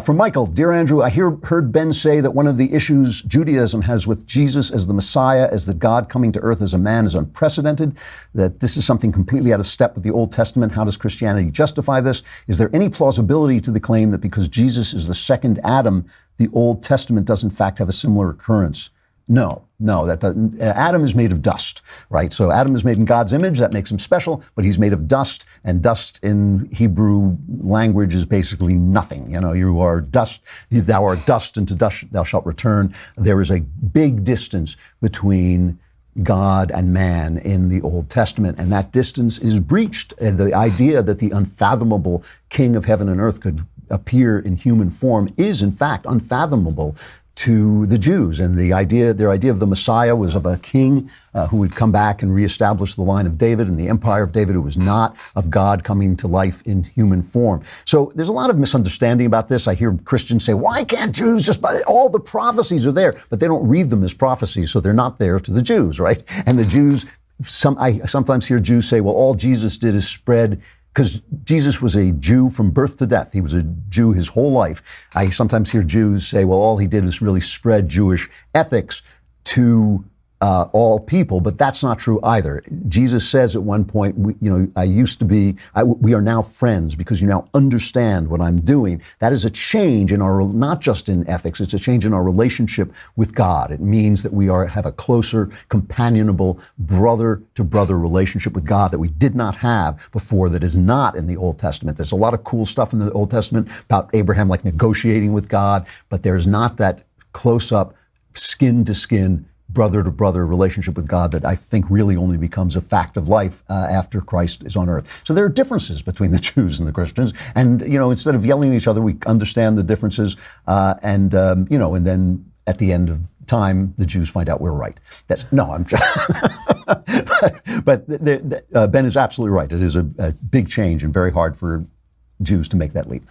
From Michael, dear Andrew, I heard Ben say that one of the issues Judaism has with Jesus as the Messiah, as the God coming to earth as a man, is unprecedented, that this is something completely out of step with the Old Testament. How does Christianity justify this? Is there any plausibility to the claim that because Jesus is the second Adam, the Old Testament does in fact have a similar occurrence? No, Adam is made of dust, right? So Adam is made in God's image. That makes him special, but he's made of dust, and dust in Hebrew language is basically nothing. You are dust, thou art dust, and to dust thou shalt return. There is a big distance between God and man in the Old Testament, and that distance is breached. And the idea that the unfathomable King of heaven and earth could appear in human form is in fact unfathomable to the Jews. And their idea of the Messiah was of a king who would come back and reestablish the line of David and the empire of David. It was not of God coming to life in human form. So there's a lot of misunderstanding about this. I hear Christians say, why can't Jews just, all the prophecies are there, but they don't read them as prophecies, so they're not there to the Jews, right? And the Jews, I sometimes hear Jews say, well, all Jesus did is spread, because Jesus was a Jew from birth to death. He was a Jew his whole life. I sometimes hear Jews say, well, all he did was really spread Jewish ethics to all people, but that's not true either. Jesus says at one point, we are now friends because you now understand what I'm doing. That is a change in our, not just in ethics, it's a change in our relationship with God. It means that we have a closer, companionable, brother-to-brother relationship with God that we did not have before, that is not in the Old Testament. There's a lot of cool stuff in the Old Testament about Abraham, like negotiating with God, but there's not that close-up, skin-to-skin, brother-to-brother relationship with God that I think really only becomes a fact of life after Christ is on earth. So there are differences between the Jews and the Christians. And, instead of yelling at each other, we understand the differences. And then at the end of time, the Jews find out we're right. I'm but Ben is absolutely right. It is a big change and very hard for Jews to make that leap.